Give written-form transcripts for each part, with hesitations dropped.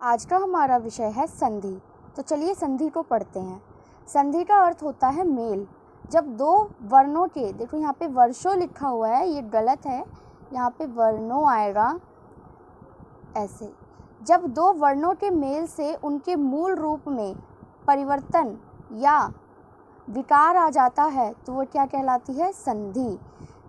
आज का हमारा विषय है संधि। तो चलिए संधि को पढ़ते हैं। संधि का अर्थ होता है मेल। जब दो वर्णों के, देखो यहाँ पे वर्षों लिखा हुआ है, ये गलत है, यहाँ पे वर्णों आएगा ऐसे। जब दो वर्णों के मेल से उनके मूल रूप में परिवर्तन या विकार आ जाता है तो वो क्या कहलाती है? संधि।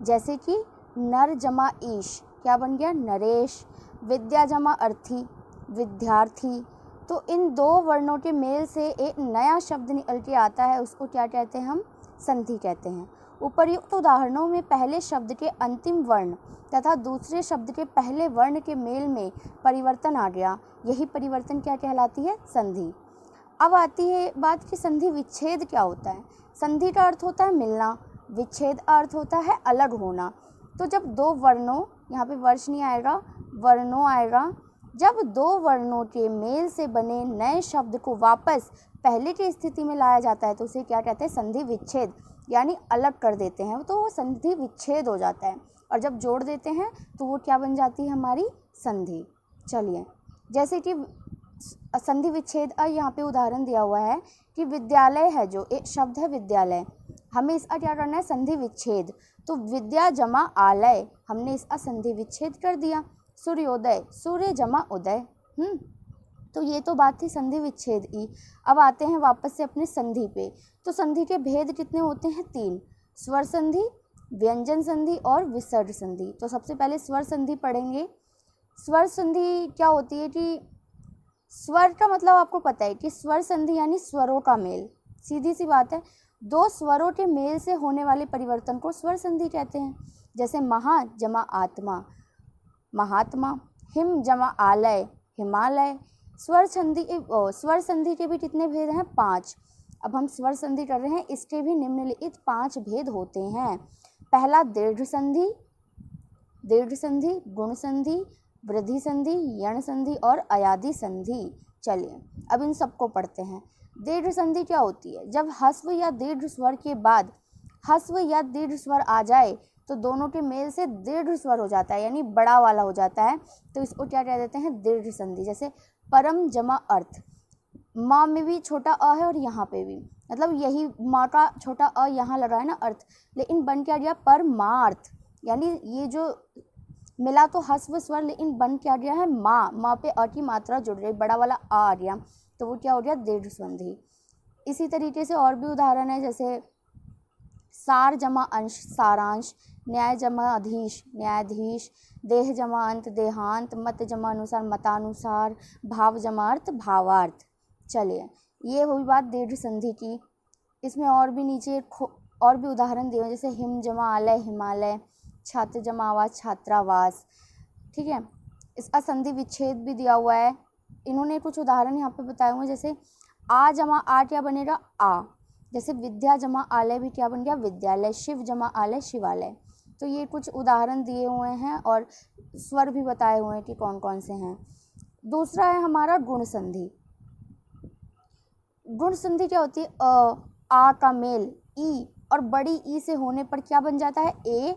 जैसे कि नर जमा ईश क्या बन गया? नरेश। विद्या जमा अर्थी विद्यार्थी। तो इन दो वर्णों के मेल से एक नया शब्द निकल के आता है, उसको क्या कहते हैं? हम संधि कहते हैं। उपर्युक्त उदाहरणों में पहले शब्द के अंतिम वर्ण तथा दूसरे शब्द के पहले वर्ण के मेल में परिवर्तन आ गया, यही परिवर्तन क्या कहलाती है? संधि। अब आती है बात कि संधि विच्छेद क्या होता है। संधि का अर्थ होता है मिलना, विच्छेद का अर्थ होता है अलग होना। तो जब दो वर्णों, यहाँ पे वर्ष नहीं आएगा, वर्णों आएगा, जब दो वर्णों के मेल से बने नए शब्द को वापस पहले की स्थिति में लाया जाता है तो उसे क्या कहते हैं? संधि विच्छेद, यानी अलग कर देते हैं तो वो संधि विच्छेद हो जाता है। और जब जोड़ देते हैं तो वो क्या बन जाती है? हमारी संधि। चलिए, जैसे कि संधि विच्छेद यहाँ पे उदाहरण दिया हुआ है कि विद्यालय है, जो एक शब्द है विद्यालय, हमें इसका क्या करना है? संधि विच्छेद। तो विद्या जमा आलय, हमने इसका संधि विच्छेद कर दिया। सूर्योदय, सूर्य जमा उदय। तो ये तो बात थी संधि विच्छेद की। अब आते हैं वापस से अपने संधि पे। तो संधि के भेद कितने होते हैं? 3। स्वर संधि, व्यंजन संधि और विसर्ग संधि। तो सबसे पहले स्वर संधि पढ़ेंगे। स्वर संधि क्या होती है कि स्वर का मतलब आपको पता है कि स्वर संधि यानी स्वरों का मेल, सीधी सी बात है। दो स्वरों के मेल से होने वाले परिवर्तन को स्वर संधि कहते हैं। जैसे महा जमा आत्मा, महात्मा। हिम जमा आलय, हिमालय। स्वर संधि के भी कितने भेद हैं? 5। अब हम स्वर संधि कर रहे हैं, इसके भी निम्नलिखित 5 भेद होते हैं। पहला दीर्घ संधि, गुण संधि, वृद्धि संधि, यण संधि और अयादि संधि। चलिए अब इन सबको पढ़ते हैं। दीर्घ संधि क्या होती है? जब ह्रस्व या दीर्घ स्वर के बाद ह्रस्व या दीर्घ स्वर आ जाए तो दोनों के मेल से दीर्घ स्वर हो जाता है, यानी बड़ा वाला हो जाता है, तो इसको क्या कह देते हैं? दीर्घ संधि। जैसे परम जमा अर्थ, माँ में भी छोटा अ है और यहाँ पे भी, मतलब यही माँ का छोटा अ यहाँ लगा है ना अर्थ, लेकिन बन क्या गया? परमार्थ। यानी ये जो मिला तो ह्रस्व स्वर, लेकिन बन क्या गया है? माँ पे अ की मात्रा जुड़ रही, बड़ा वाला आ गया, तो वो क्या हो गया? दीर्घ संधि। इसी तरीके से और भी उदाहरण है, जैसे सार जमा अंश, सारांश। न्याय जमा अधीश, न्यायाधीश। देह जमा अंत, देहांत। मत जमा अनुसार, मतानुसार। भाव जमा अर्थ, भावार्थ। चलिए, ये हुई बात दीर्घ संधि की। इसमें और भी नीचे और भी उदाहरण दिए हैं, जैसे हिम जमा आलय, हिमालय। छात्र जमा आवास, छात्रावास। ठीक है, इसका संधि विच्छेद भी दिया हुआ है। इन्होंने कुछ उदाहरण यहाँ पे बताए हुए हैं, जैसे आ जमा आ क्या बनेगा? आ। जैसे विद्या जमा आलय भी क्या बन गया? विद्यालय। शिव जमा आलय, शिवालय। तो ये कुछ उदाहरण दिए हुए हैं और स्वर भी बताए हुए हैं कि कौन कौन से हैं। दूसरा है हमारा गुण संधि। गुण संधि क्या होती है? आ का मेल ई और बड़ी ई से होने पर क्या बन जाता है? ए।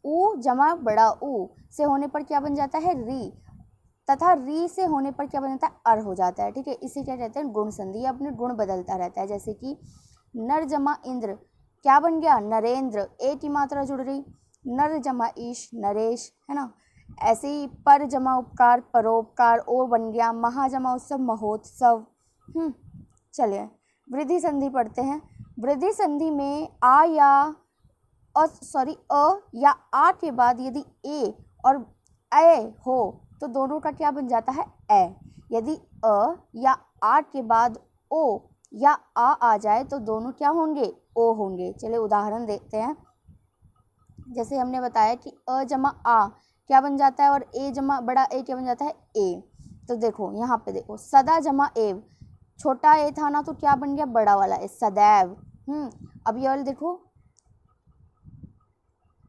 ऊ जमा बड़ा ऊ से होने पर क्या बन जाता है? री। तथा री से होने पर क्या बन जाता है? अर हो जाता है। ठीक है, इसे क्या कहते हैं? गुण संधि। ये अपने गुण बदलता रहता है। जैसे कि नर जमा इंद्र क्या बन गया? नरेंद्र। ए की मात्रा जुड़ रही। नर जमा ईश, नरेश, है ना। ऐसे ही पर जमा उपकार, परोपकार। ओ बन गया। महा जमा उत्सव, महोत्सव। चलिए वृद्धि संधि पढ़ते हैं। वृद्धि संधि में अ या आ के बाद यदि ए और ए हो तो दोनों का क्या बन जाता है? ए। यदि अ या आ के बाद ओ या आ जाए तो दोनों क्या होंगे? ओ होंगे। चलिए उदाहरण देखते हैं। जैसे हमने बताया कि अ जमा आ क्या बन जाता है और ए जमा बड़ा ए क्या बन जाता है? ए। तो देखो यहाँ पे देखो, सदा जमा एव, छोटा ए था ना तो क्या बन गया? बड़ा वाला ए, सदैव। अब ये वाला देखो,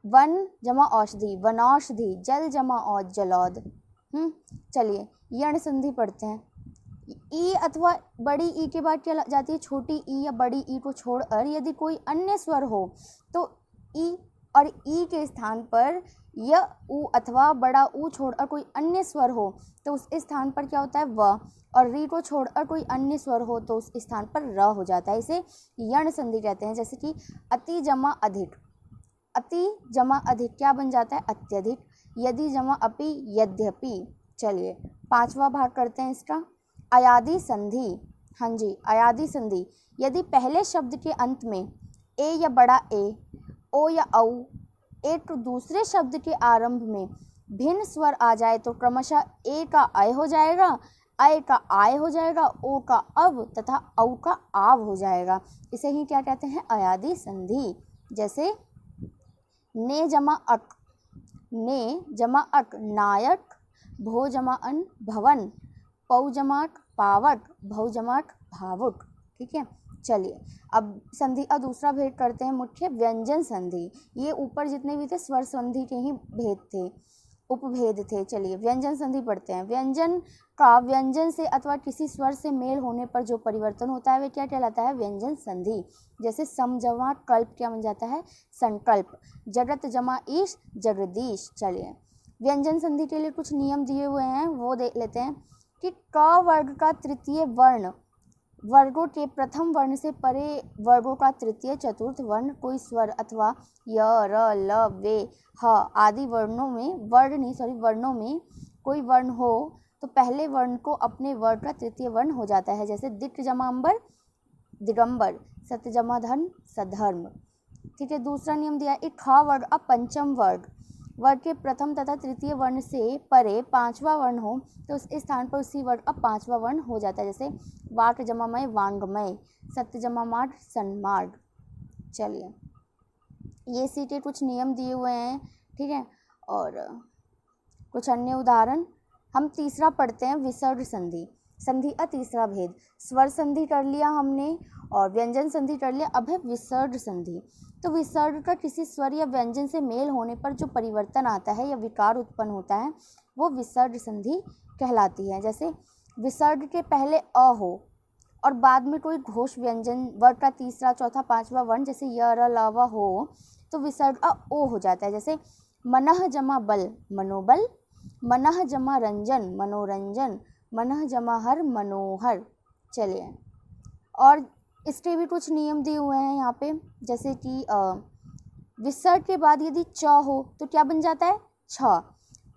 वन जमा औषधि, वनौषधि। जल जमा औध, जलौध। चलिए यण संधि पढ़ते हैं। ई अथवा बड़ी ई के बाद क्या जाती है? छोटी ई या बड़ी ई को छोड़कर यदि कोई अन्य स्वर हो तो ई और ई के स्थान पर य उ अथवा बड़ा ऊ छोड़कर कोई अन्य स्वर हो तो उस स्थान पर क्या होता है व, और री को छोड़कर कोई अन्य स्वर हो तो उस स्थान पर र हो जाता है। इसे यण संधि कहते हैं। जैसे कि अति जमा अधिक, अति जमा अधिक क्या बन जाता है अत्यधिक, यदि जमा अपि यद्यपि। चलिए 5वां भाग करते हैं इसका, अयादि संधि। हाँ जी, अयादि संधि, यदि पहले शब्द के अंत में ए या बड़ा ए, ओ या औ, एक दूसरे शब्द के आरंभ में भिन्न स्वर आ जाए तो क्रमशः ए का अय हो जाएगा, अय का आय हो जाएगा, ओ का अव तथा औ का आव हो जाएगा। इसे ही क्या कहते हैं अयादि संधि। जैसे ने जमा अक, ने जमा अक नायक, भो जमा अन भवन, पौ जमाट पावट, भौ जमाट भावुक। ठीक है, चलिए अब संधि का दूसरा भेद करते हैं, मुख्य व्यंजन संधि। ये ऊपर जितने भी थे स्वर संधि के ही भेद थे, उपभेद थे। चलिए व्यंजन संधि पढ़ते हैं। व्यंजन का व्यंजन से अथवा किसी स्वर से मेल होने पर जो परिवर्तन होता है वह क्या कहलाता है व्यंजन संधि। जैसे सम जमा कल्प क्या बन जाता है संकल्प, जगत जमा ईश जगदीश। चलिए व्यंजन संधि के लिए कुछ नियम दिए हुए हैं वो देख लेते हैं कि क वर्ग का तृतीय वर्ण वर्गों के प्रथम वर्ण से परे वर्गों का तृतीय चतुर्थ वर्ण कोई स्वर अथवा य र ल वे ह आदि वर्णों में कोई वर्ण हो तो पहले वर्ण को अपने वर्ग का तृतीय वर्ण हो जाता है। जैसे दिक् जमा अंबर दिगंबर, सत्य जमा धन सधर्म। ठीक है, दूसरा नियम दिया है ख वर्ग अब पंचम वर्ग के प्रथम तथा तृतीय वर्ण से परे पांचवा वर्ण हो तो उस स्थान पर उसी वर्ग का पांचवा वर्ण हो जाता है। जैसे वाक जमा मय वांगमय, सत्य जमा मार्ग सन्मार्ग। चलिए ये सी के कुछ नियम दिए हुए हैं। ठीक है, और कुछ अन्य उदाहरण। हम तीसरा पढ़ते हैं विसर्ग संधि। संधि का तीसरा भेद, स्वर संधि कर लिया हमने और व्यंजन संधि कर लिया, अब है विसर्ग संधि। तो विसर्ग का किसी स्वर या व्यंजन से मेल होने पर जो परिवर्तन आता है या विकार उत्पन्न होता है वो विसर्ग संधि कहलाती है। जैसे विसर्ग के पहले अ हो और बाद में कोई घोष व्यंजन वर्ग का तीसरा चौथा पांचवा वर्ण जैसे य र ल व हो तो विसर्ग का ओ हो जाता है। जैसे मनः जमा बल मनोबल, मनः जमा रंजन मनोरंजन, मनः जमा हर मनोहर। चलिए और इसके भी कुछ नियम दिए हुए हैं यहाँ पे। जैसे कि विसर्ग के बाद यदि च हो तो क्या बन जाता है छ,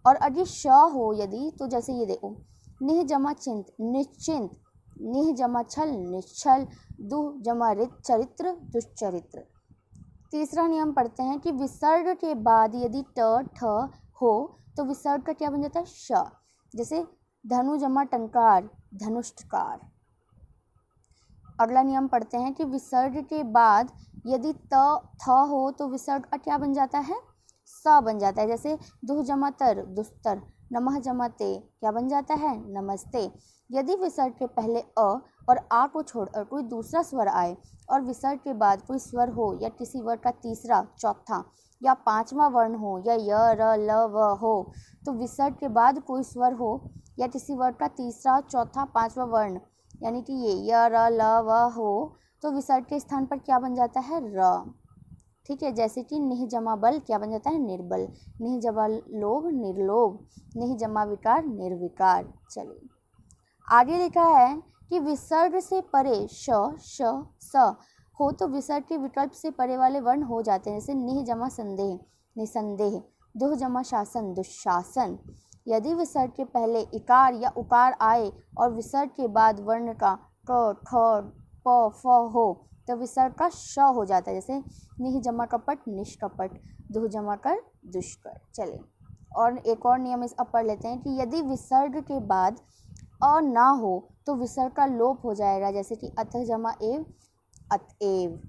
और यदि श हो यदि तो जैसे ये देखो निह जमा चिंत निश्चिंत, निह जमा छल निश्छल, दुह जमा रित चरित्र दुष्चरित्र। तीसरा नियम पढ़ते हैं कि विसर्ग के बाद यदि ट ठ हो तो विसर्ग का क्या बन जाता है श। जैसे धनु जमा टंकार धनुष्टकार। अगला नियम पढ़ते हैं कि विसर्ग के बाद यदि त थ हो तो विसर्ग का क्या बन जाता है स बन जाता है। जैसे दुह जमा तर दुस्तर, नमः जमा ते क्या बन जाता है नमस्ते। यदि विसर्ग के पहले अ और आ को छोड़कर कोई दूसरा स्वर आए और विसर्ग के बाद कोई स्वर हो या किसी वर्ग का तीसरा चौथा या पांचवा वर्ण हो या य र ल व हो तो विसर्ग के बाद कोई स्वर हो या किसी वर्ग का तीसरा चौथा पांचवा वर्ण यानी कि ये य र ल व हो तो विसर्ग के स्थान पर क्या बन जाता है र। ठीक है, जैसे कि निह जमा बल क्या बन जाता है निर्बल, निह जमा लोभ निर्लोभ, निह जमा विकार निर्विकार। चलिए आगे लिखा है कि विसर्ग से परे श श स हो तो विसर्ग के विकल्प से परे वाले वर्ण हो जाते हैं। जैसे निह जमा संदेह निसंदेह, दुह जमा शासन दुशासन। यदि विसर्ग के पहले इकार या उकार आए और विसर्ग के बाद वर्ण का क ख प फ हो तो विसर्ग का श हो जाता है। जैसे निह जमा कपट निष्कपट, दुह जमा कर दुष्कर। चलिए और एक और नियम इस अब पढ़ लेते हैं कि यदि विसर्ग के बाद अ ना हो तो विसर्ग का लोप हो जाएगा। जैसे कि अथ जमा एव अतएव।